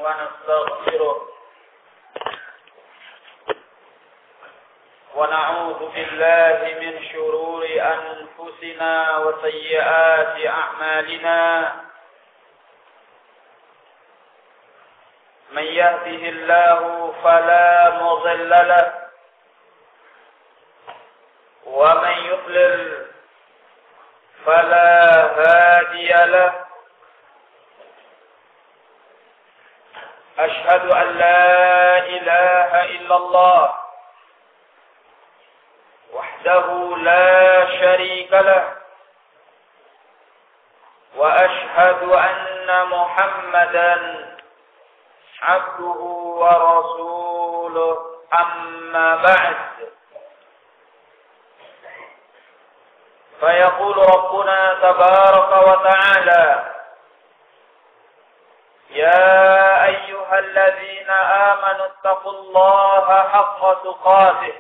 ونستغفره ونعوذ بالله من شرور أنفسنا وسيئات أعمالنا من يهده الله فلا مضل له ومن يضلل فلا هادي له أشهد أن لا إله إلا الله وحده لا شريك له وأشهد أن محمدا عبده ورسوله أما بعد فيقول ربنا تبارك وتعالى يا أيها الذين آمنوا اتقوا الله حق تقاته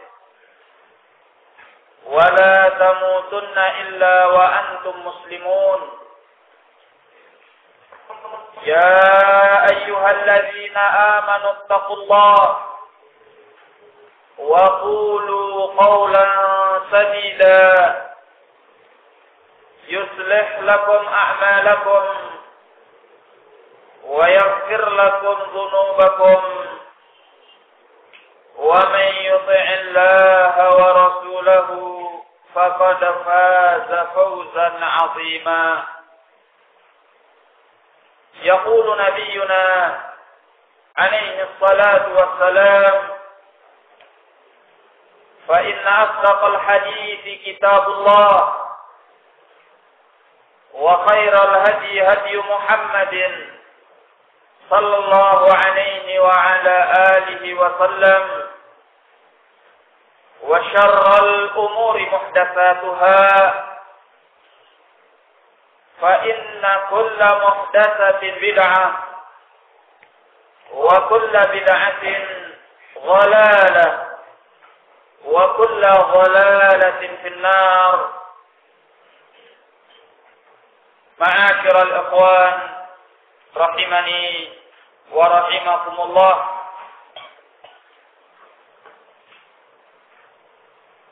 ولا تموتن إلا وأنتم مسلمون يا أيها الذين آمنوا اتقوا الله وقولوا قولا سديدا يصلح لكم أعمالكم ويغفر لكم ذنوبكم ومن يطع الله ورسوله فقد فاز فوزا عظيما يقول نبينا عليه الصلاة والسلام فإن أصدق الحديث كتاب الله وخير الهدي هدي محمد صلى الله عليه وعلى آله وسلم وشر الأمور محدثاتها فإن كل محدثة بدعة وكل بدعة ضلالة وكل ضلالة في النار. معاشر الإخوان rahimani wa rahimakumullah.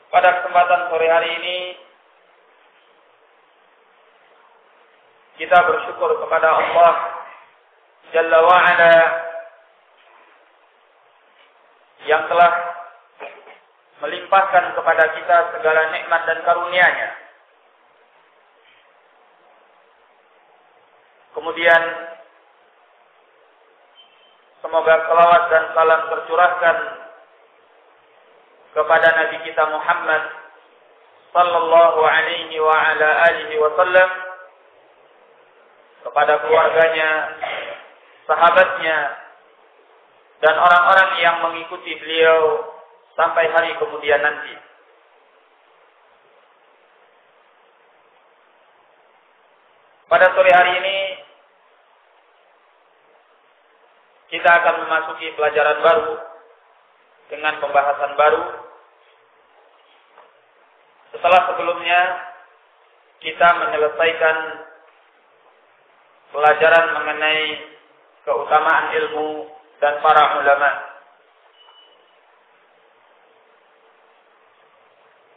Pada kesempatan sore hari ini kita bersyukur kepada Allah Jalla wa Ala yang telah melimpahkan kepada kita segala nikmat dan karunia-Nya. Kemudian semoga salawat dan salam tercurahkan kepada Nabi kita Muhammad sallallahu alaihi wa ala alihi wasallam, kepada keluarganya, sahabatnya, dan orang-orang yang mengikuti beliau sampai hari kemudian nanti. Pada sore hari ini kita akan memasuki pelajaran baru dengan pembahasan baru. Setelah sebelumnya kita menyelesaikan pelajaran mengenai keutamaan ilmu dan para ulama.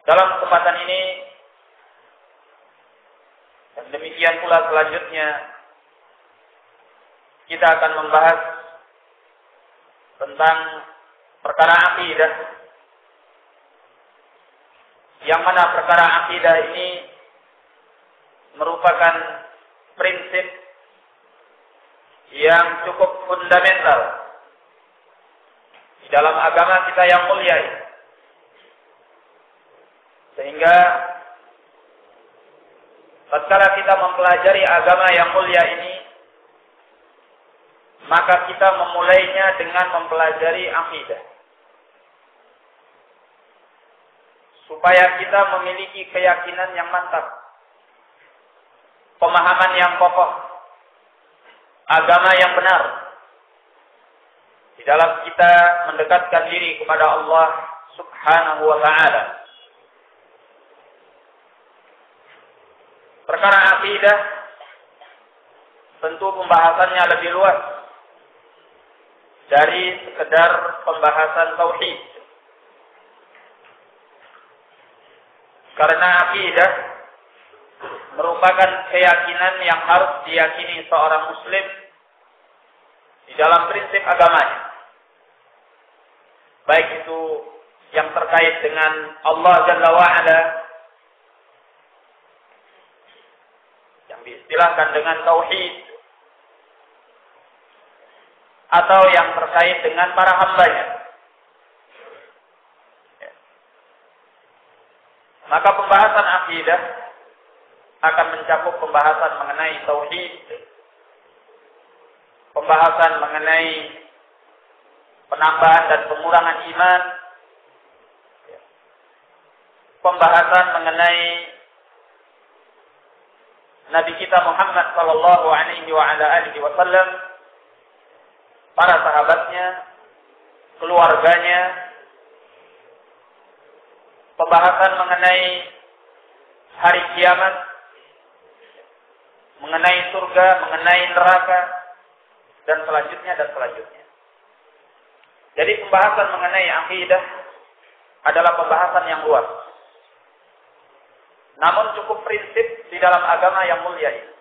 Dalam kesempatan ini dan demikian pula selanjutnya kita akan membahas tentang perkara akidah, yang mana perkara akidah ini merupakan prinsip yang cukup fundamental di dalam agama kita yang mulia ini. Sehingga tatkala kita mempelajari agama yang mulia ini, maka kita memulainya dengan mempelajari akidah. Supaya kita memiliki keyakinan yang mantap, pemahaman yang kokoh, agama yang benar, di dalam kita mendekatkan diri kepada Allah Subhanahu wa ta'ala. Perkara akidah tentu pembahasannya lebih luas dari sekedar pembahasan tauhid. Karena akidah merupakan keyakinan yang harus diyakini seorang muslim di dalam prinsip agamanya. Baik itu yang terkait dengan Allah Jalla wa'ala, yang diistilahkan dengan tauhid, atau yang terkait dengan para hambanya. Maka pembahasan akidah akan mencakup pembahasan mengenai tauhid, pembahasan mengenai penambahan dan pengurangan iman, pembahasan mengenai Nabi kita Muhammad sallallahu alaihi wasallam, para sahabatnya, keluarganya, pembahasan mengenai hari kiamat, mengenai surga, mengenai neraka, dan selanjutnya. Jadi pembahasan mengenai akidah adalah pembahasan yang luas. Namun cukup prinsip di dalam agama yang mulia ini.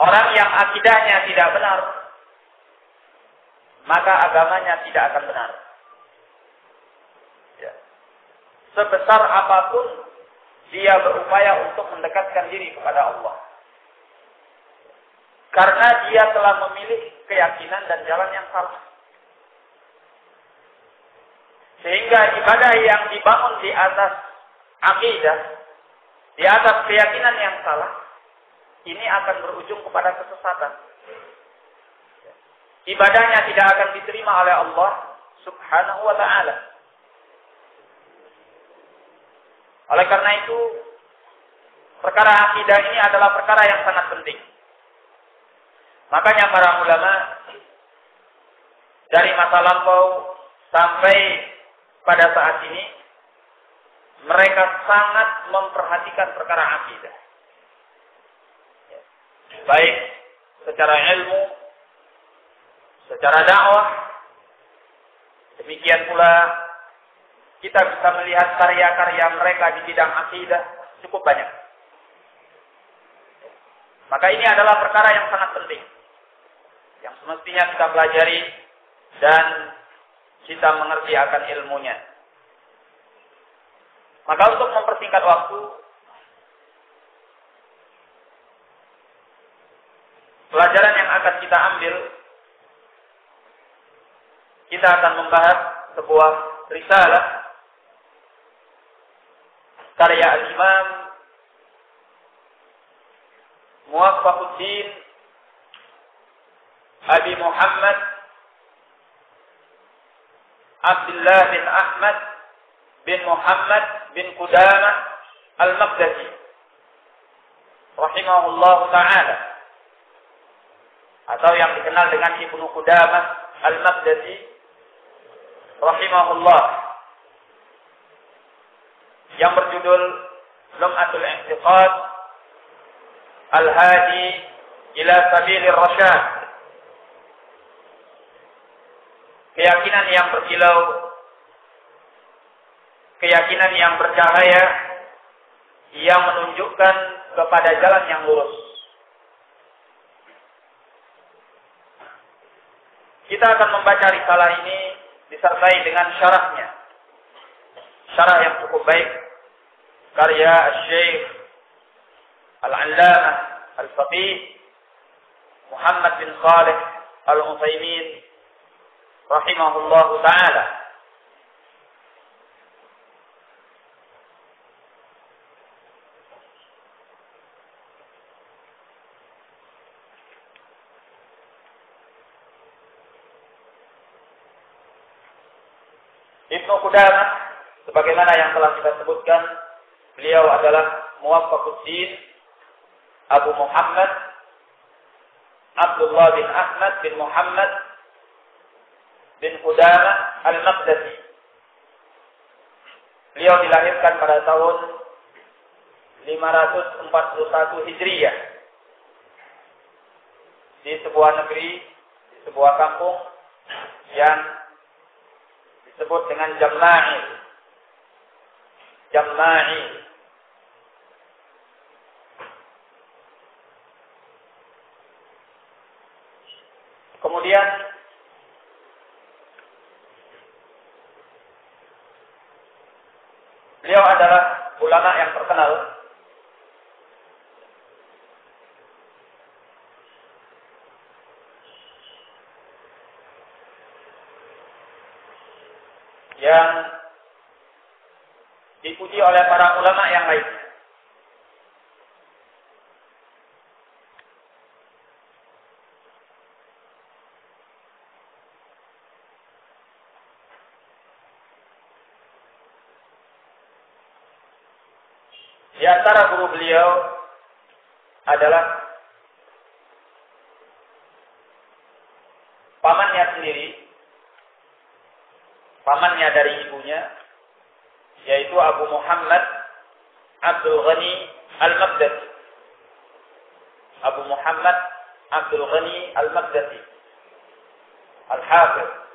Orang yang akidahnya tidak benar, maka agamanya tidak akan benar. Ya. Sebesar apapun dia berupaya untuk mendekatkan diri kepada Allah. Karena dia telah memilih keyakinan dan jalan yang salah. Sehingga ibadah yang dibangun di atas akidah, di atas keyakinan yang salah, ini akan berujung kepada kesesatan. Ibadahnya tidak akan diterima oleh Allah Subhanahu wa ta'ala. Oleh karena itu, perkara akidah ini adalah perkara yang sangat penting. Makanya para ulama dari masa lampau sampai pada saat ini, mereka sangat memperhatikan perkara akidah. Baik secara ilmu, secara dakwah, demikian pula kita bisa melihat karya-karya mereka di bidang akidah cukup banyak. Maka ini adalah perkara yang sangat penting, yang semestinya kita pelajari dan kita mengerti akan ilmunya. Maka untuk mempersingkat waktu, pelajaran yang akan kita ambil, kita akan membahas sebuah risalah karya al-Imam Muwaffaquddin Abi Muhammad Abdullah bin Ahmad bin Muhammad bin Qudamah al-Maqdisi rahimahullahu ta'ala, atau yang dikenal dengan Ibnu Qudamah al-Maqdisi rahimahullah, yang berjudul Lum'atul I'tiqad Al-Hadi ila Sabilir Rasyad. Keyakinan yang berkilau, keyakinan yang bercahaya, yang menunjukkan kepada jalan yang lurus. Kita akan membaca risalah ini disertai dengan syarahnya. Syarah yang cukup baik, karya Syekh Al-Allamah Al-Faqih Muhammad bin Shalih Al-Utsaimin rahimahullahu ta'ala. Ibnu Qudamah, sebagaimana yang telah kita sebutkan, beliau adalah Muwaffaquddin Abu Muhammad Abdullah bin Ahmad bin Muhammad bin Qudamah al-Maqdisi. Beliau dilahirkan pada tahun 541 Hijriyah di sebuah negeri, di sebuah kampung yang disebut dengan Jamma'il. Jamma'il. Kemudian beliau adalah ulama yang terkenal yang dipuji oleh para ulama yang lainnya. Di antara guru beliau adalah pamannya sendiri, pamannya dari ibunya, yaitu Abu Muhammad Abdul Ghani Al-Maqdisi. Abu Muhammad Abdul Ghani Al-Maqdisi Al-Hafiz.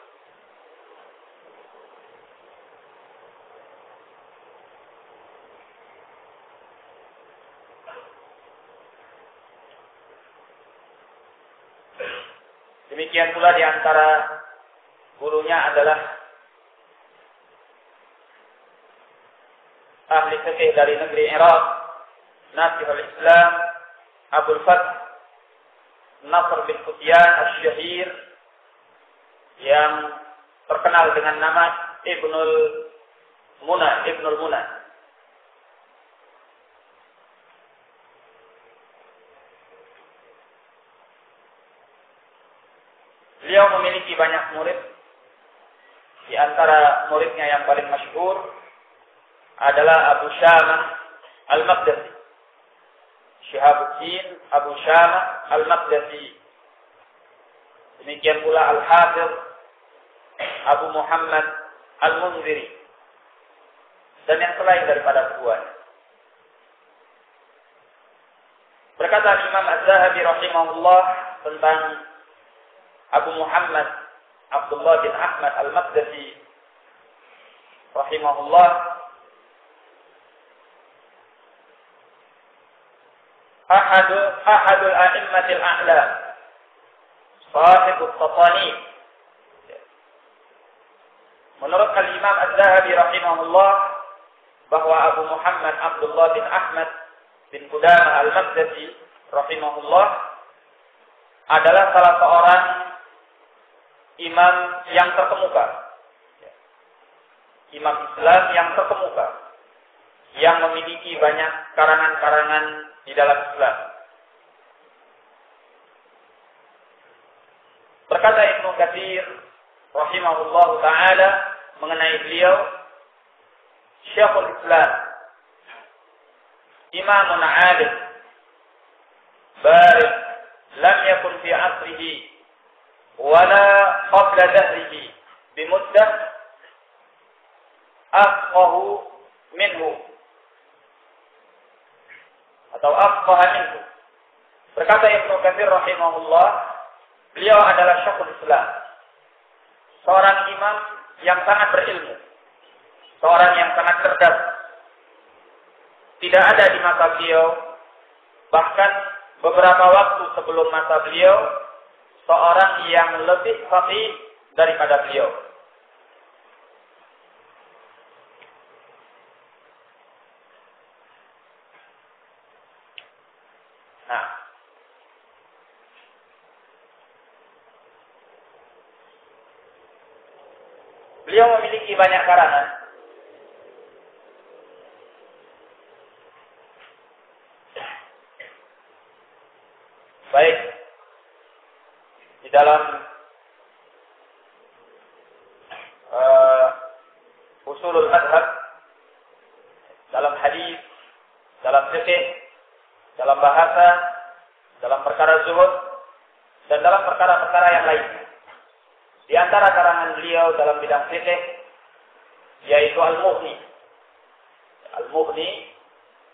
Demikian pula di antara gurunya adalah ahli fikih dari negeri Irak, Nasihul Islam, Abdul Fath Nasr bin Qutyan Asy-Syahir, yang terkenal dengan nama Ibnul Muna. Beliau memiliki banyak murid. Di antara muridnya yang paling masyhur adalah Abu Syamah Al-Maqdisi. Syihabuddin Abu Syamah Al-Maqdisi. Demikian pula Al-Hafiz Abu Muhammad Al-Munziri. Dan yang selain daripada keduanya. Berkata Imam Az-Zahabi rahimahullah tentang Abu Muhammad Abdullah bin Ahmad Al-Maqdisi rahimahullah, ahadul a'immatil a'lam, sahibut tatanib. Menurut Al-Imam Az-Zahabi rahimahullah bahwa Abu Muhammad Abdullah bin Ahmad bin Qudamah Al-Maqdisi rahimahullah adalah salah seorang imam yang terkemuka, imam Islam yang terkemuka, yang memiliki banyak karangan-karangan di dalam Islam. Berkata Ibnu Katsir rahimahullah taala mengenai beliau, Syekhul Islam, imamun alim, baligh, lam yakun fi asrihi wala qabla dahrihi bimuddah afqahu minhu atau afqaha minhu. Berkata Ibnu Katsir rahimahullah, beliau adalah Syekhul Islam, seorang imam yang sangat berilmu, seorang yang sangat cerdas. Tidak ada di masa beliau, bahkan beberapa waktu sebelum masa beliau, seorang yang lebih faqih daripada beliau. Nah, beliau memiliki banyak karangan. Baik di dalam usulul madhab, dalam hadis, dalam fikih, dalam bahasa, dalam perkara zuhud, dan dalam perkara-perkara yang lainnya. Di antara karangan beliau dalam bidang fikih yaitu Al-Mughni. Al-Mughni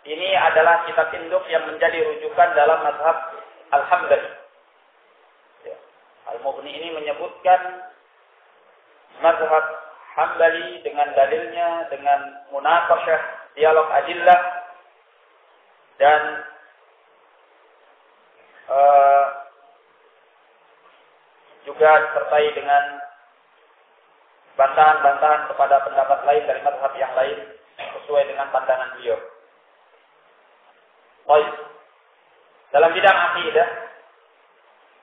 ini adalah kitab induk yang menjadi rujukan dalam mazhab Al-Hambali. Al-Mughni Matni ini menyebutkan mazhab Hambali dengan dalilnya, dengan munaqasyah, dialog adillah, dan juga disertai dengan bantahan-bantahan kepada pendapat lain dari mazhab yang lain sesuai dengan pandangan beliau. Baik. Dalam bidang akidah,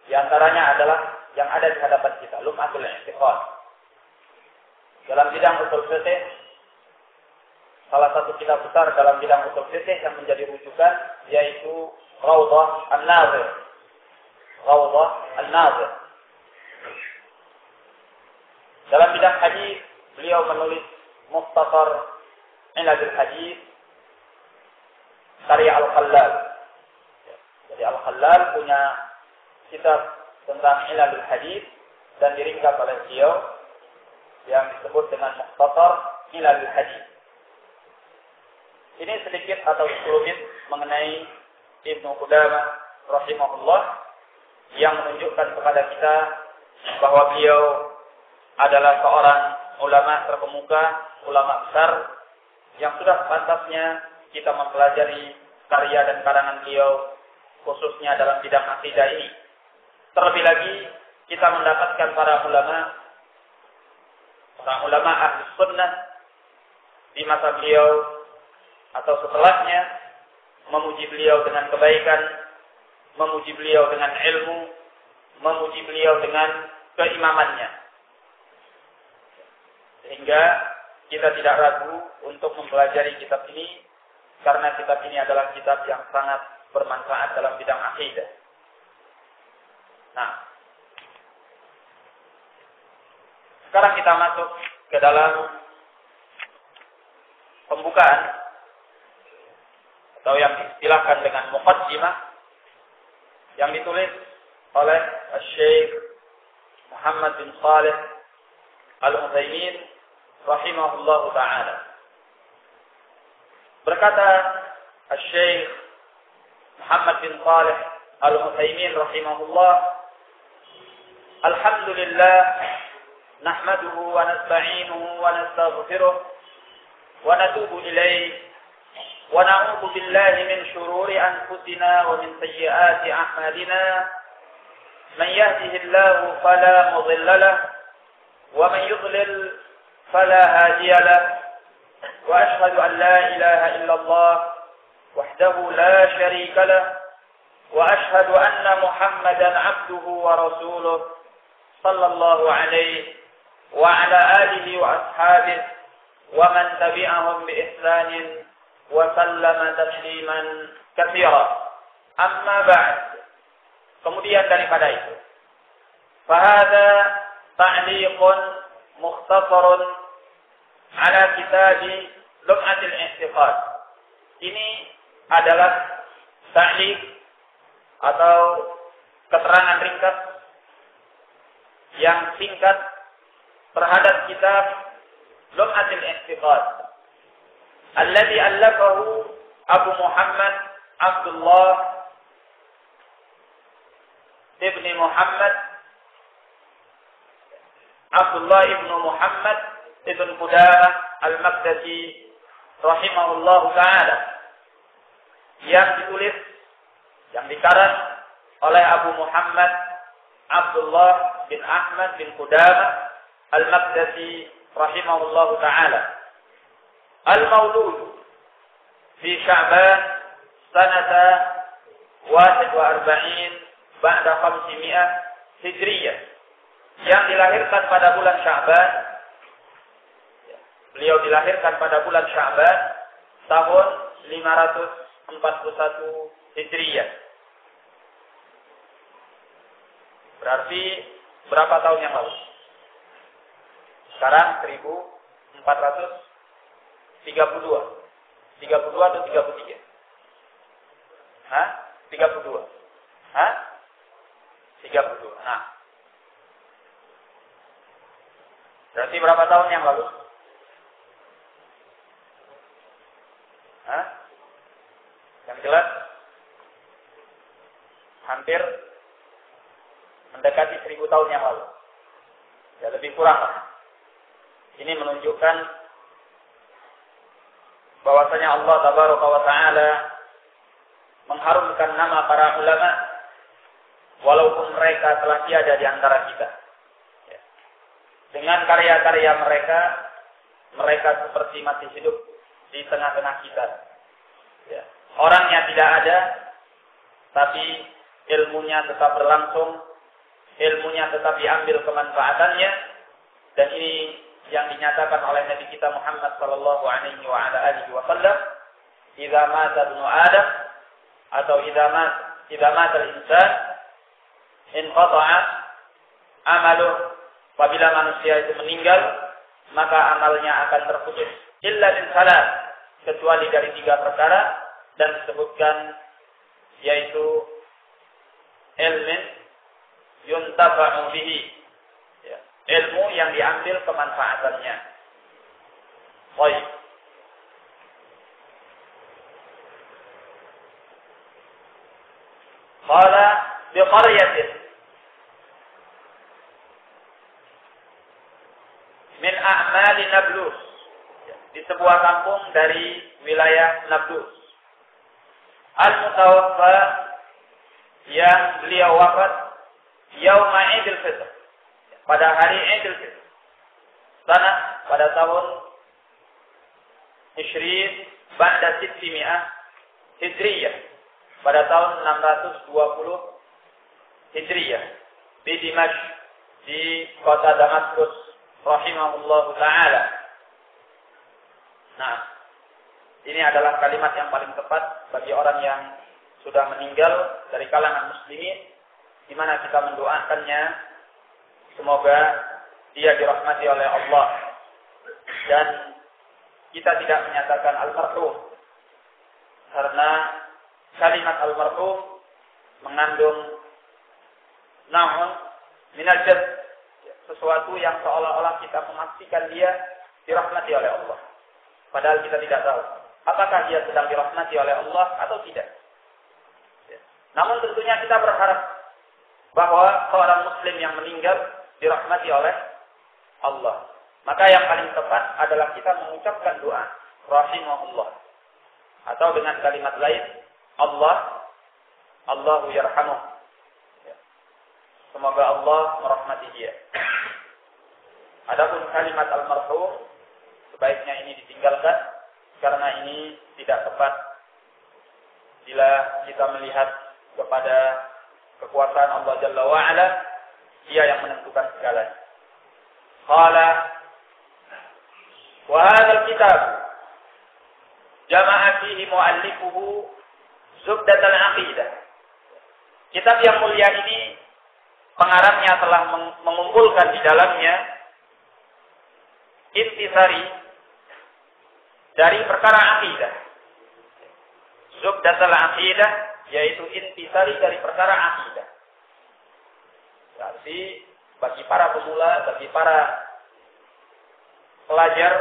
di antaranya adalah yang ada di hadapan kita, Lum'atul I'tiqad. Dalam bidang usul fiqh, salah satu kitab besar dalam bidang usul fiqh yang menjadi rujukan yaitu Rawdah An-Nazir. Rawdah An-Nazir. Dalam bidang hadis, beliau menulis Mukhtasar Iladul Hadis karya Al-Khallal. Jadi Al-Khallal punya kitab tentang Iladul Hadis dan diringkas oleh beliau yang disebut dengan Mukhtasar Iladul Hadis. Ini sedikit atau sekelumit mengenai Ibnu Qudamah rahimahullah yang menunjukkan kepada kita bahwa beliau adalah seorang ulama terkemuka, ulama besar yang sudah pantasnya kita mempelajari karya dan karangan beliau khususnya dalam bidang akidah ini. Terlebih lagi kita mendapatkan para ulama ahli sunnah di masa beliau atau setelahnya memuji beliau dengan kebaikan, memuji beliau dengan ilmu, memuji beliau dengan keimamannya. Sehingga kita tidak ragu untuk mempelajari kitab ini karena kitab ini adalah kitab yang sangat bermanfaat dalam bidang akidah. Nah, sekarang kita masuk ke dalam pembukaan atau yang diistilahkan dengan muqaddimah yang ditulis oleh Syekh Muhammad bin Shalih Al-Utsaimin rahimahullahu ta'ala. Berkata Syekh Muhammad bin Shalih Al-Utsaimin rahimahullah, alhamdulillah nahmaduhu wa nasta'inuhu wa nastaghfiruh wa natubu ilayh wa na'udzu billahi min shururi anfusina wa min sayyiati a'malina man yahdihillahu fala mudilla lahu wa man yudlil fala hadiya lahu wa ashhadu an la ilaha illallah wahdahu la sharika lahu wa ashhadu anna Muhammadan 'abduhu wa rasuluh sallallahu alaihi wa ala alihi wa ashabihi wa man tabi'ahum bi ihsanin wa sallama tasliman katsira. Amma ba'd. Kemudian daripada itu, fa hadza ta'liqun mukhtasarun ala kitab Lum'atul I'tiqad. Ini adalah ta'liq atau keterangan ringkas yang singkat terhadap kitab Lum'atul I'tiqad alladhi allafahu Abu Muhammad Abdullah ibn Muhammad ibn Qudamah Al-Maqdisi rahimahullahu ta'ala, yang ditulis, yang dikarang oleh Abu Muhammad Abdullah bin Ahmad bin Qudamah Al-Maqdisi rahimahullahu ta'ala. Al-Maulud fi Sya'ban sanata 41 ba'da 500 Hijriyah, yang dilahirkan pada bulan Sya'ban. Beliau dilahirkan pada bulan Sya'ban tahun 541 Hijriyah. Berarti berapa tahun yang lalu? Sekarang 1432. 32 atau 33? Hah? 32. Hah? 32. Nah. Berarti berapa tahun yang lalu? Hah? Yang jelas hampir 60 mendekati 1000 tahun yang lalu. Ya, lebih kurang. Ini menunjukkan bahwasanya Allah Tabaraka wa Ta'ala mengharumkan nama para ulama walaupun mereka telah tiada di antara kita. Ya. Dengan karya-karya mereka, mereka seperti masih hidup di tengah-tengah kita. Ya. Orangnya tidak ada, tapi ilmunya tetap berlangsung, ilmunya tetap diambil kemanfaatannya, dan ini yang dinyatakan oleh Nabi kita Muhammad sallallahu alaihi wasallam, "Idza mata ibnu Adam" atau "idza mata al-insan inqata'a amaluh." Apabila manusia itu meninggal, maka amalnya akan terputus illa min salat, kecuali dari 3 perkara, dan disebutkan yaitu ilmin yuntafa'u bihi, ya, ilmu yang diambil kemanfaatannya. Baik. Qala bi qaryatin min a'mali Nablus, di sebuah kampung dari wilayah Nablus. Al-mutawaffa, yang beliau wafat yauma Idul Fitr, pada hari Idul Fitr, pada tahun 20 ba'da 600 Hijriyah, pada tahun 620 Hijriyah, di Dimashq, di kota Damaskus, rahimahullahu ta'ala. Nah, ini adalah kalimat yang paling tepat bagi orang yang sudah meninggal dari kalangan muslimin, di mana kita mendoakannya semoga dia dirahmati oleh Allah, dan kita tidak menyatakan almarhum karena kalimat almarhum mengandung naun minal jad, sesuatu yang seolah-olah kita memastikan dia dirahmati oleh Allah, padahal kita tidak tahu apakah dia sedang dirahmati oleh Allah atau tidak. Namun tentunya kita berharap bahwa seorang muslim yang meninggal dirahmati oleh Allah. Maka yang paling tepat adalah kita mengucapkan doa rahimahullah, atau dengan kalimat lain Allahu yarhamuh, semoga Allah merahmati dia. Adapun kalimat almarhum sebaiknya ini ditinggalkan, karena ini tidak tepat bila kita melihat kepada kekuasaan Allah Jalla wa'ala, dia yang menentukan segalanya. Qala wa hadzal kitab jama'a fihi mu'allifuhu zubdatal aqidah. Kitab yang mulia ini pengarangnya telah mengumpulkan di dalamnya intisari dari perkara akidah. Zubdatal aqidah yaitu intisari dari perkara akidah. Berarti bagi para pemula, bagi para pelajar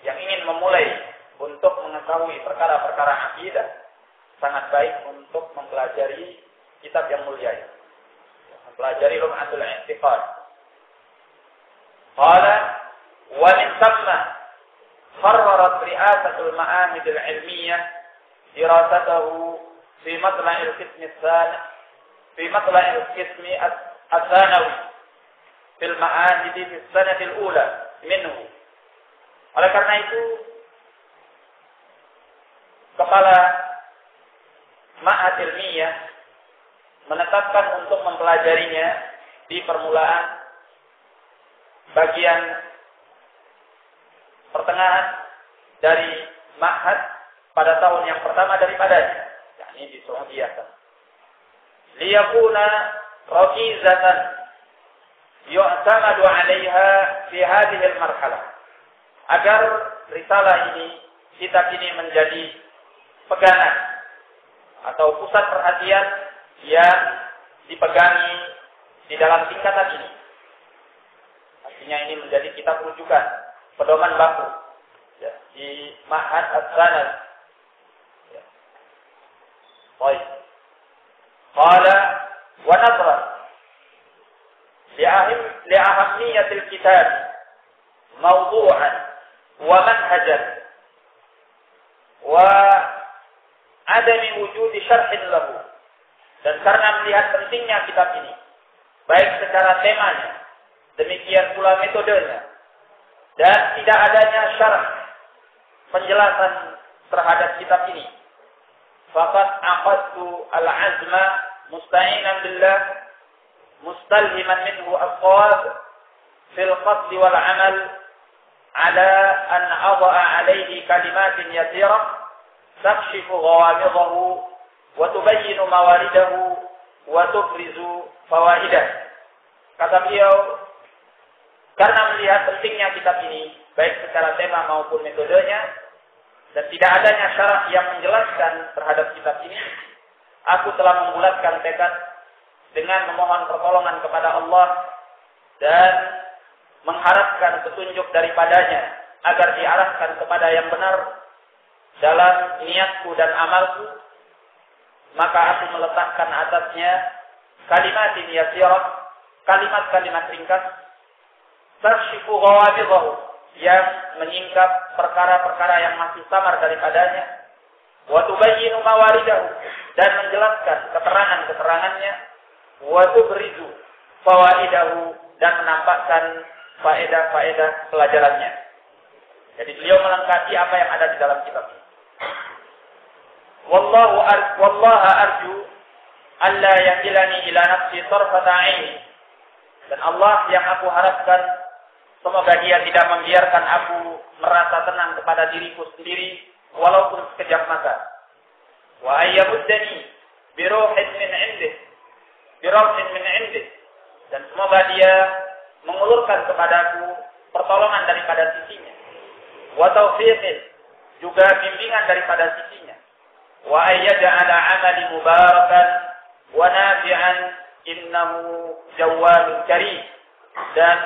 yang ingin memulai untuk mengetahui perkara-perkara akidah, sangat baik untuk mempelajari kitab yang mulia ini. Mempelajari Lum'atul I'tiqad. Qala wa min thamma qarrarat ri'asatul ma'amid al-'ilmiyah dirasatahu في مطلع القسم الثاني في مطلع القسم الثانوي في المعاهد في السنة الأولى منه. Oleh karena itu, kepala Ma'had Ilmiyah menetapkan untuk mempelajarinya di permulaan bagian pertengahan dari Ma'had pada tahun yang pertama daripadanya. Ini di Saudiyah. Liyakuna rakizatan yu'tamadu 'alaiha fi hadhihi al-marhalah. Agar risalah ini, kitab ini menjadi pegangan atau pusat perhatian yang dipegangi di dalam tingkatan ini. Artinya ini menjadi kitab rujukan, pedoman baku ya, di Ma'had As-Sanawi. Baik. Qala wa nadra li'ahammiyatil kitab mawdu'an wa manhajan wa adami wujudi syarhin lahu. Dan karena melihat pentingnya kitab ini, baik secara temanya, demikian pula metodenya, dan tidak adanya syarah penjelasan terhadap kitab ini, faqad aqadtu al-azma musta'inan billah mustalhiman minhu as-shawab fil qasd wal amal ala an adha'a alayhi kalimatin yathirah takshifu ghawamidahu wa tubayyinu mawaridahu wa tubrizu fawaidah. Kata beliau, karena melihat pentingnya kitab ini, baik secara tema maupun metodenya, dan tidak adanya syarah yang menjelaskan terhadap kitab ini, aku telah membulatkan tekad dengan memohon pertolongan kepada Allah dan mengharapkan petunjuk daripadanya agar diarahkan kepada yang benar dalam niatku dan amalku. Maka aku meletakkan atasnya kalimatin yasirah, kalimat-kalimat ringkas, tarshifu ghawamidahu, yang menyingkap perkara-perkara yang masih samar daripadanya, wa tubayyinu mawaridahu, dan menjelaskan keterangan-keterangannya, wa tubrizu fawaidahu, dan menampakkan faedah-faedah pelajarannya. Jadi beliau melengkapi apa yang ada di dalam kitab ini. Wallaha arju alla yakilani ila nafsi tarfata aini. Dan Allah yang aku harapkan, semoga dia tidak membiarkan aku merasa tenang kepada diriku sendiri walaupun sekejap mata. Wa ayyamuddani biruhin min indih. Dan semoga dia mengulurkan kepadaku pertolongan daripada sisinya. Wa taufiqin, juga bimbingan daripada sisinya. Wa ayyaja'ala 'amali mubarakan wa nafi'an innahu jawwadun karim. Dan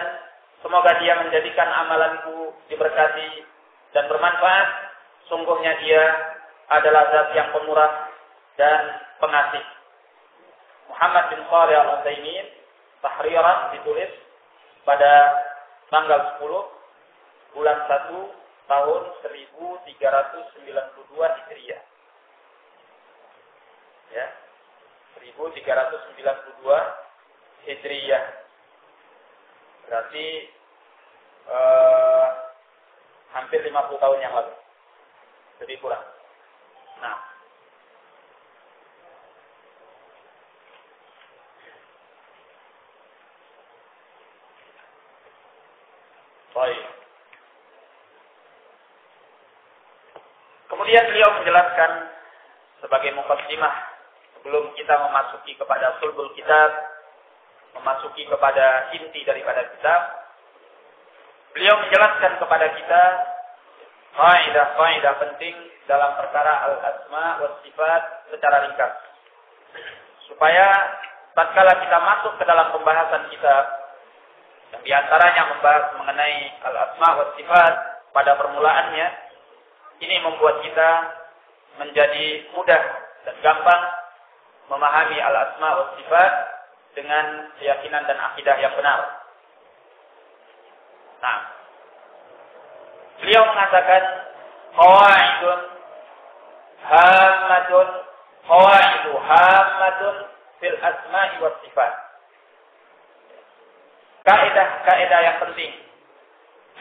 semoga dia menjadikan amalanku diberkati dan bermanfaat. Sungguhnya dia adalah zat yang pemurah dan pengasih. Muhammad bin Shalih Al-Utsaimin, tahriran, ditulis pada tanggal 10 bulan 1 tahun 1392 Hijriah. Ya. 1392 Hijriah. Berarti hampir 50 tahun yang lalu. Lebih kurang. Nah. Baik. Kemudian beliau menjelaskan sebagai muqaddimah sebelum kita memasuki kepada sulbul kitab, memasuki kepada inti daripada kitab. Beliau menjelaskan kepada kita faedah-faedah penting dalam perkara al-asma wa sifat secara ringkas. Supaya tatkala kita masuk ke dalam pembahasan kitab, yang diantaranya membahas mengenai al-asma wa sifat pada permulaannya, ini membuat kita menjadi mudah dan gampang memahami al-asma wa sifat dengan keyakinan dan akidah yang benar. Nah, beliau mengatakan qawaidu hammatun fil asma'i was sifat. Kaidah-kaidah yang penting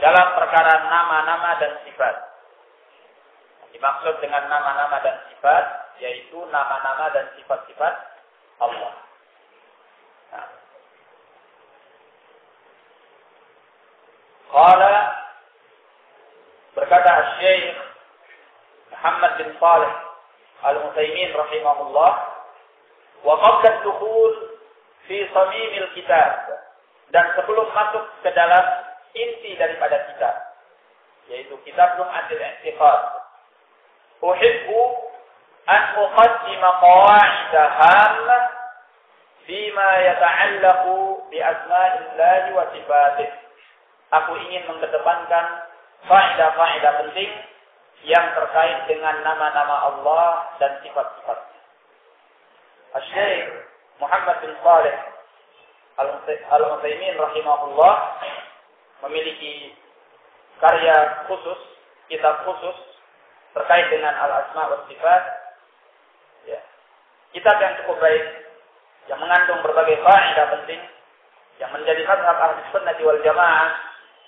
dalam perkara nama-nama dan sifat. Dimaksud dengan nama-nama dan sifat yaitu nama-nama dan sifat-sifat Allah. Nah. Qala, berkata Syekh Muhammad bin Shalih Al-Utsaimin rahimahullah, wa qabla ad-dukhul fi samimil kitab, dan sebelum masuk ke dalam inti daripada kitab, yaitu kitab Lum'atul I'tiqad, uhibbu an uqaddima qawa'ida hammah fima yata'allaqu bi asma'illahi wa sifatih. Aku ingin mengedepankan faedah-faedah penting yang terkait dengan nama-nama Allah dan sifat-sifatnya. Syekh Muhammad bin Shalih Al-Utsaimin rahimahullah memiliki karya khusus, kitab khusus terkait dengan al-asma wa sifat. Ya. Kitab yang cukup baik, yang mengandung berbagai faedah penting, yang menjadi mazhab Ahlus Sunnah wal Jamaah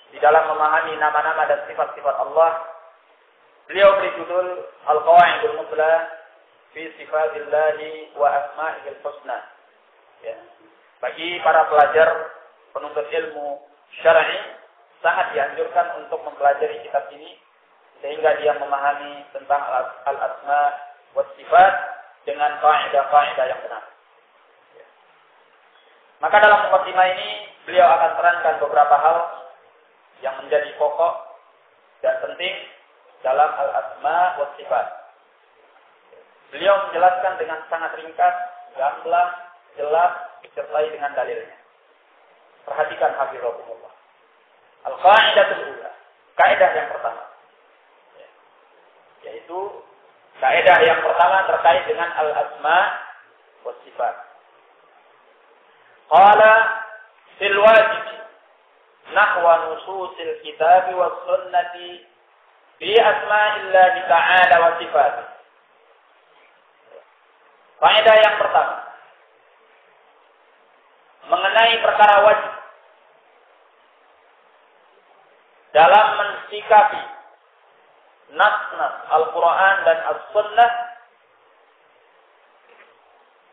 di dalam memahami nama-nama dan sifat-sifat Allah. Beliau beri judul Al-Qawaidul Muthlah fi Sifatillahi wa Asma'ihil Husna. Ya. Bagi para pelajar penuntut ilmu syar'i sangat dianjurkan untuk mempelajari kitab ini sehingga dia memahami tentang al-asma wa sifat dengan kaidah-kaidah yang benar. Ya. Maka dalam mukadimah ini beliau akan terangkan beberapa hal yang menjadi pokok dan penting dalam al-asma wa sifat. Beliau menjelaskan dengan sangat ringkas, gamblang, jelas, disertai dengan dalilnya. Perhatikan hafizahumullah. Al-qaidatul ula, kaidah yang pertama. Yaitu kaidah yang pertama terkait dengan al-asma wa sifat. Qala fil wajib nahwa nususil kitab was sunnati fi asma'illahi ta'ala wa sifatihi. Kaidah yang pertama mengenai perkara wajib dalam mensikapi nas-nas Al-Quran dan As-Sunnah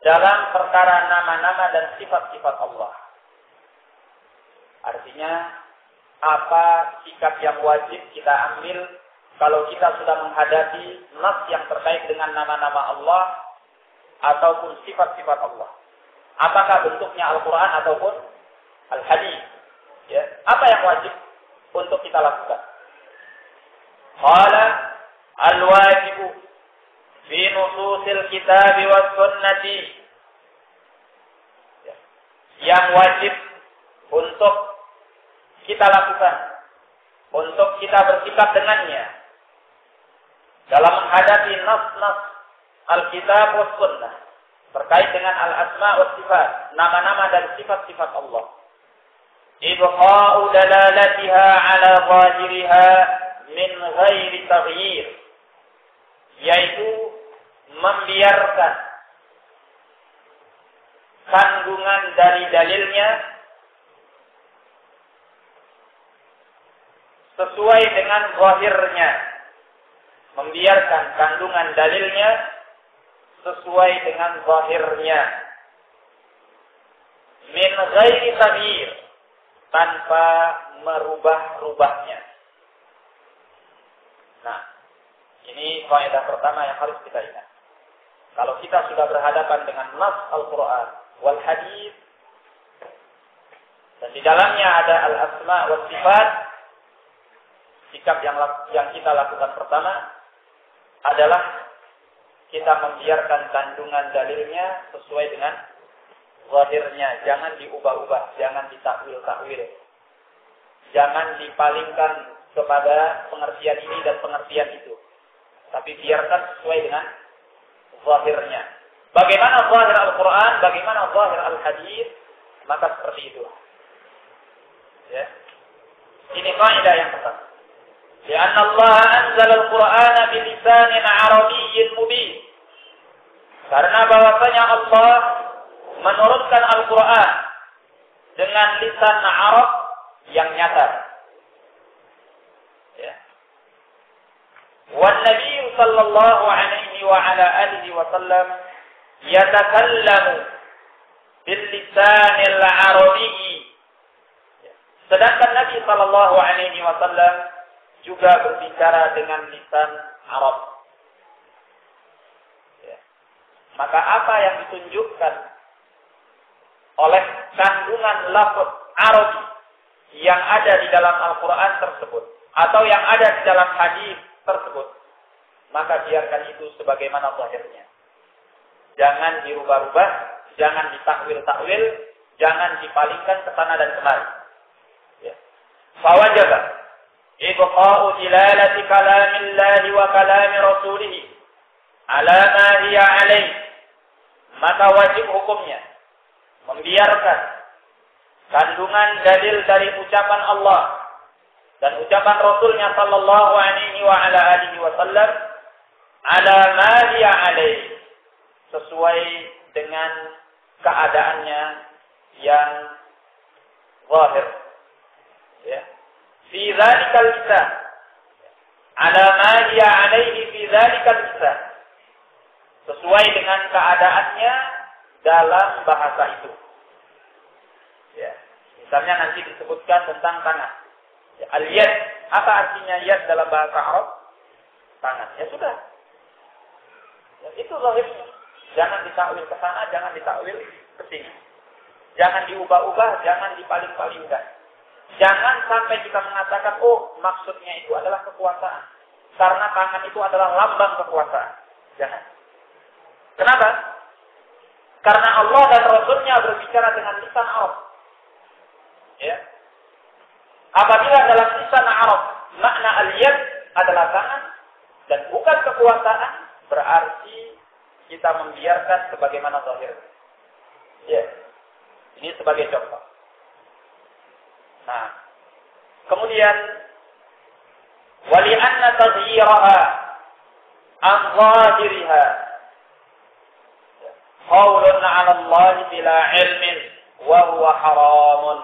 dalam perkara nama-nama dan sifat-sifat Allah. Artinya, apa sikap yang wajib kita ambil kalau kita sudah menghadapi nas yang terkait dengan nama-nama Allah ataupun sifat-sifat Allah. Apakah bentuknya Al-Quran ataupun Al-Hadis. Ya. Apa yang wajib untuk kita lakukan? Qala al-wajibu fi nususil kitab was sunnati. Ya. Yang wajib untuk kita lakukan, untuk kita bersikap dengannya dalam menghadapi nas-nas Al-Kitab was Sunnah terkait dengan al-asma wa sifat, nama-nama dan sifat-sifat Allah. Ibqa'u dalalatiha ala zahiriha min ghairi taghyir, yaitu membiarkan kandungan dari dalilnya sesuai dengan zahirnya, membiarkan kandungan dalilnya sesuai dengan zahirnya, min ghairi taghyir, tanpa merubah-rubahnya. Nah, ini kaidah pertama yang harus kita ingat. Kalau kita sudah berhadapan dengan nas Al-Quran wal Hadis dan di dalamnya ada al-asma wa sifat, sikap yang kita lakukan pertama adalah kita membiarkan kandungan dalilnya sesuai dengan zahirnya, jangan diubah-ubah, jangan ditakwil-takwil, jangan dipalingkan kepada pengertian ini dan pengertian itu, tapi biarkan sesuai dengan zahirnya. Bagaimana zahir Al-Quran, bagaimana zahir Al-Hadis, maka seperti itu. Ya. Ini kaidah yang pertama. Karena Allah anzal Al-Quran bilisanin Arabiyyin mubin. Karena bahwasanya Allah menurunkan Al-Quran dengan lisan Arab yang nyata. Ya. Wan Nabi sallallahu alaihi wa ala alihi wa sallam yatakallamu bil lisanil Arabiyyi. Sedangkan Nabi sallallahu alaihi wasallam juga berbicara dengan lisan Arab. Ya. Maka apa yang ditunjukkan oleh kandungan lafaz Arabi yang ada di dalam Al-Quran tersebut atau yang ada di dalam hadis tersebut, maka biarkan itu sebagaimana zahirnya. Jangan dirubah-rubah, jangan ditakwil-takwil, jangan dipalingkan ke sana dan kemari. Ya. Fawajaba ibqa'u dilalati kalamillahi wa kalami rasulih ala ma hiya alaih. Maka wajib hukumnya membiarkan kandungan dalil dari ucapan Allah dan ucapan Rasulnya sallallahu alaihi wa ala alihi wasallam ala ma hiya alaihi, sesuai dengan keadaannya yang zahir, ya, fi dzalikal lisan, ala ma hiya alaihi fi dzalikal lisan, sesuai dengan keadaannya dalam bahasa itu. Ya, misalnya nanti disebutkan tentang tangan. Ya, al-yad, apa artinya yad dalam bahasa Arab? Tangan. Ya sudah. Ya, itu zahirnya. Jangan ditakwil ke sana, jangan ditakwil ke sini. Jangan diubah-ubah, jangan dipaling-palingkan. Jangan sampai kita mengatakan, oh maksudnya itu adalah kekuasaan. Karena tangan itu adalah lambang kekuasaan. Jangan. Kenapa? Karena Allah dan Rasulnya berbicara dengan lisan Arab. Ya. Apabila dalam lisan Arab makna al-yad adalah tangan dan bukan kekuasaan, berarti kita membiarkan sebagaimana zahir. Ya. Ini sebagai contoh. Nah, kemudian wali anna taghyiraha an zahiriha qaulun 'ala Allah bila ilmin wa huwa haramun.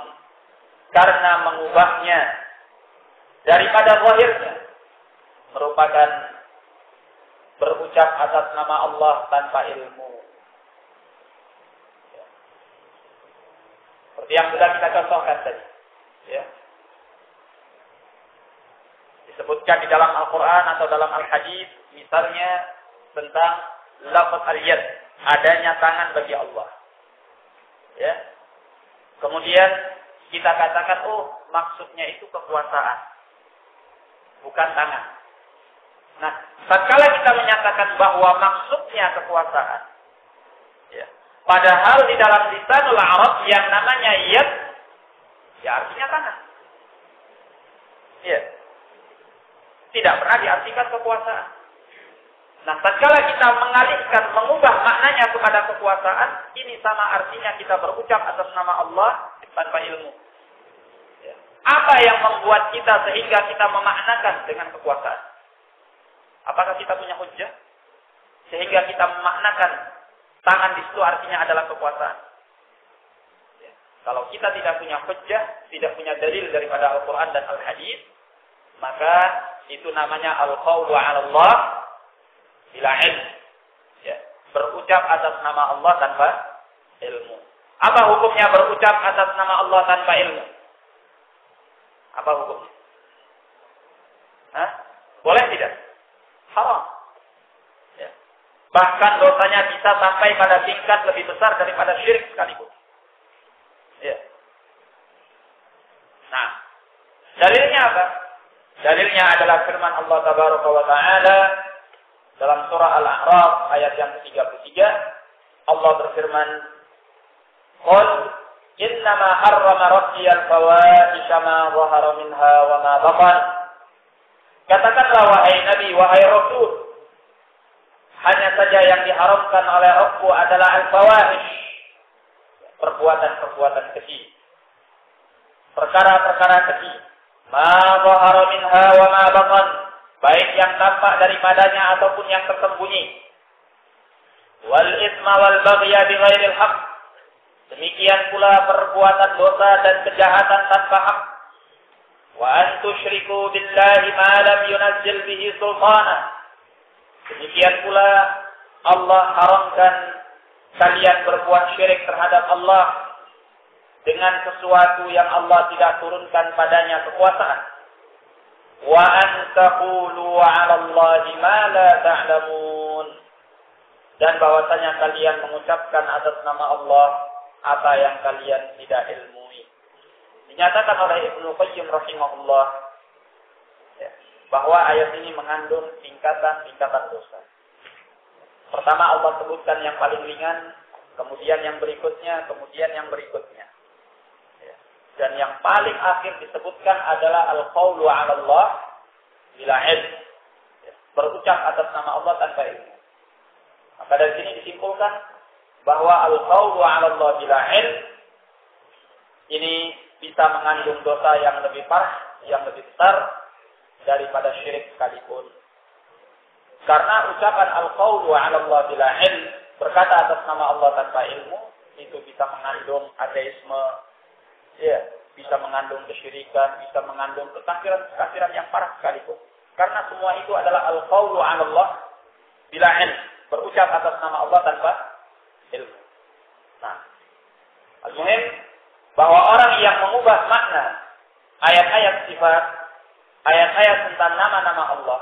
Karena mengubahnya daripada zahirnya merupakan berucap atas nama Allah tanpa ilmu. Ya. Seperti yang sudah kita contohkan tadi. Ya. Disebutkan di dalam Al-Quran atau dalam Al-Hadis, misalnya tentang lafaz al-yad, adanya tangan bagi Allah. Ya. Kemudian kita katakan, oh maksudnya itu kekuasaan, bukan tangan. Nah, tatkala kita menyatakan bahwa maksudnya kekuasaan, ya, padahal di dalam lisanul Arab yang namanya yad, ya artinya tangan. Ya, tidak pernah diartikan kekuasaan. Nah, tatkala kita mengalihkan, mengubah maknanya kepada kekuasaan, ini sama artinya kita berucap atas nama Allah tanpa ilmu. Ya. Apa yang membuat kita sehingga kita memaknakan dengan kekuasaan? Apakah kita punya hujjah? Sehingga kita memaknakan tangan di situ artinya adalah kekuasaan. Ya. Kalau kita tidak punya hujjah, tidak punya dalil daripada Al-Quran dan Al-Hadis, maka itu namanya al-qawlu 'ala Allah bila ilmu. Ya. Berucap atas nama Allah tanpa ilmu. Apa hukumnya berucap atas nama Allah tanpa ilmu? Apa hukumnya? Hah? Boleh tidak? Haram. Ya. Bahkan dosanya bisa sampai pada tingkat lebih besar daripada syirik sekalipun. Ya. Nah, dalilnya apa? Dalilnya adalah firman Allah Tabaraka wa Ta'ala dalam surah Al-A'raf ayat yang ke-33. Allah berfirman, "Qul innama harrama rabbi al-fawahisha ma dhahara minha wa ma batan." Katakanlah wahai Nabi, wahai Rasul, hanya saja yang diharamkan oleh Rabbu adalah al-fawahish, perbuatan-perbuatan keji, perkara-perkara keji, ma dhahara minha wa ma batan, baik yang tampak daripadanya ataupun yang tersembunyi, wal itsma wal baghya bighairil haqq, demikian pula perbuatan dosa dan kejahatan tanpa hak. Wa an tusyriku billahi ma lam yunazzil bihi sultana. Demikian pula Allah haramkan kalian berbuat syirik terhadap Allah dengan sesuatu yang Allah tidak turunkan padanya kekuasaan. Wa an taqulu 'ala Allahi ma la ta'lamun. Dan bahwasanya kalian mengucapkan atas nama Allah apa yang kalian tidak ilmui. Dinyatakan oleh Ibnu Qayyim rahimahullah, ya, bahwa ayat ini mengandung tingkatan-tingkatan dosa. Pertama Allah sebutkan yang paling ringan, kemudian yang berikutnya, kemudian yang berikutnya. Ya. Dan yang paling akhir disebutkan adalah al-qawlu 'ala Allah bila ilm. Ya. Berucap atas nama Allah tanpa ilmu. Maka dari sini disimpulkan bahwa al-qawlu 'ala Allah bila ilm ini bisa mengandung dosa yang lebih parah, yang lebih besar daripada syirik sekalipun. Karena ucapan al-qawlu 'ala Allah bila ilm, berkata atas nama Allah tanpa ilmu, itu bisa mengandung ateisme, ya, bisa mengandung kesyirikan, bisa mengandung kekafiran yang parah sekalipun. Karena semua itu adalah al-qawlu 'ala Allah bila ilm, berucap atas nama Allah tanpa ilmu. Nah, al-muhim bahwa orang yang mengubah makna ayat-ayat sifat, ayat-ayat tentang nama-nama Allah,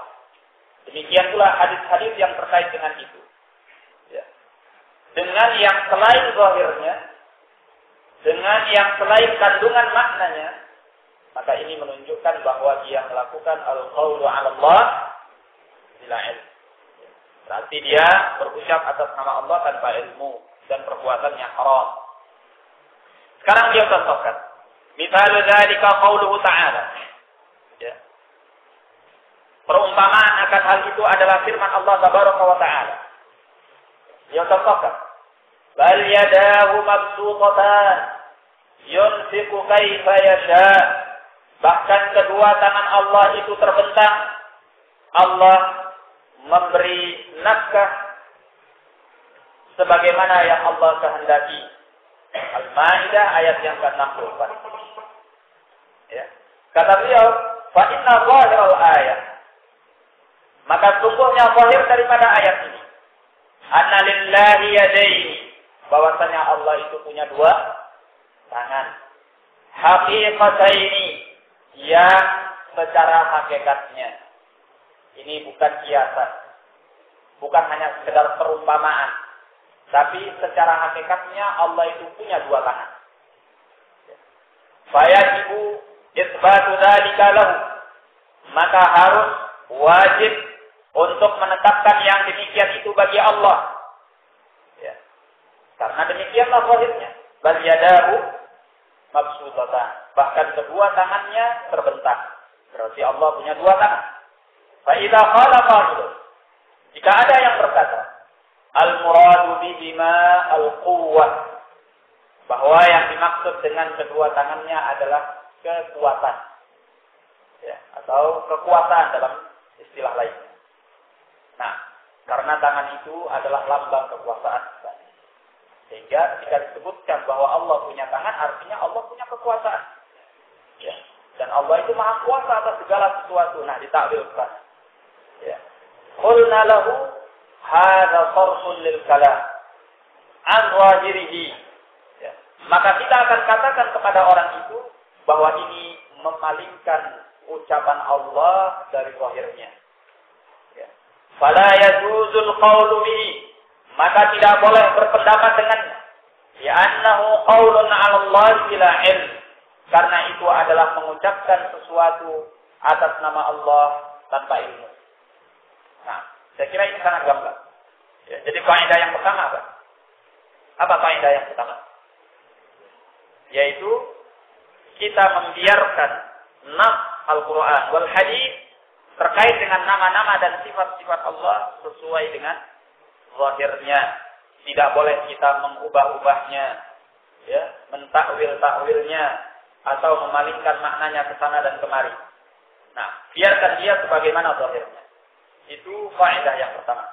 demikian pula hadis-hadis yang terkait dengan itu, ya, dengan yang selain zahirnya, dengan yang selain kandungan maknanya, maka ini menunjukkan bahwa dia melakukan al-qawlu 'ala Allah bila ilm. Berarti dia berucap atas nama Allah tanpa ilmu dan perbuatannya haram. Sekarang dia contohkan. Mithal dzalika qauluhu ta'ala. Ya. Perumpamaan akan hal itu adalah firman Allah tabaraka wa ta'ala. Dia contohkan. Bal yadahu mabsuutatan yunfiqu kaifa yasha. Bahkan kedua tangan Allah itu terbentang. Allah memberi nafkah sebagaimana yang Allah kehendaki. Al-Maidah ayat yang ke-64. Ya. Kata beliau, fa inna zahirul ayat. Maka sungguhnya zahir daripada ayat ini, anna lillahi yadaini, bahwasanya Allah itu punya dua tangan. Haqiqataini, yang secara hakikatnya. Ini bukan kiasan. Bukan hanya sekedar perumpamaan. Tapi secara hakikatnya Allah itu punya dua tangan. Fayajibu isbatu dzalika lahu. Maka harus wajib untuk menetapkan yang demikian itu bagi Allah. Ya. Karena demikianlah zahirnya. Bal yadahu mabsuutatan. Bahkan kedua tangannya terbentang. Berarti Allah punya dua tangan. Fa idza qala qailun, jika ada yang berkata, al-muradu bihima al-quwwah, bahwa yang dimaksud dengan kedua tangannya adalah kekuatan, ya, atau kekuasaan dalam istilah lainnya. Nah, karena tangan itu adalah lambang kekuasaan, sehingga jika disebutkan bahwa Allah punya tangan, artinya Allah punya kekuasaan, ya. Dan Allah itu maha kuasa atas segala sesuatu. Nah, ditakwilkan, ya. Qulna lahu hadza sarfun lil kalam an zahirihi. Ya. Maka kita akan katakan kepada orang itu bahwa ini memalingkan ucapan Allah dari zahirnya. Ya. Fala yajuzul qawlu bihi, maka tidak boleh berpendapat dengannya. Ya annahu qaulun 'ala Allah bila ilm, karena itu adalah mengucapkan sesuatu atas nama Allah tanpa ilmu. Nah, saya kira ini sangat gamblang. Ya, jadi kaidah yang pertama apa? Apa kaidah yang pertama? Yaitu kita membiarkan nas Al-Quran wal hadis terkait dengan nama-nama dan sifat-sifat Allah sesuai dengan zahirnya. Tidak boleh kita mengubah-ubahnya, ya, mentakwil-takwilnya atau memalingkan maknanya ke sana dan kemari. Nah, biarkan dia sebagaimana zahirnya. Itu faedah yang pertama.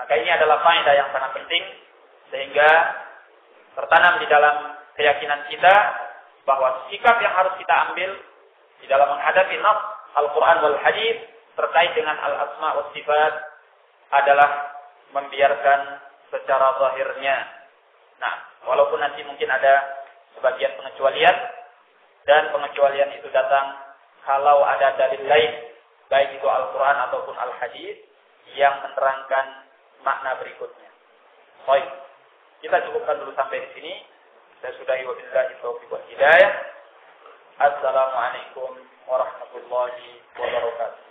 Maka ini adalah faedah yang sangat penting sehingga tertanam di dalam keyakinan kita bahwa sikap yang harus kita ambil di dalam menghadapi nas Al-Quran wal Hadis terkait dengan al-asma wa sifat adalah membiarkan secara zahirnya. Nah, walaupun nanti mungkin ada sebagian pengecualian, dan pengecualian itu datang kalau ada dalil lain, baik itu Al-Quran ataupun Al-Hadis yang menerangkan makna berikutnya. Baik, kita cukupkan dulu sampai di sini. Saya sudahi wa billahi taufiq wal hidayah. Assalamualaikum warahmatullahi wabarakatuh.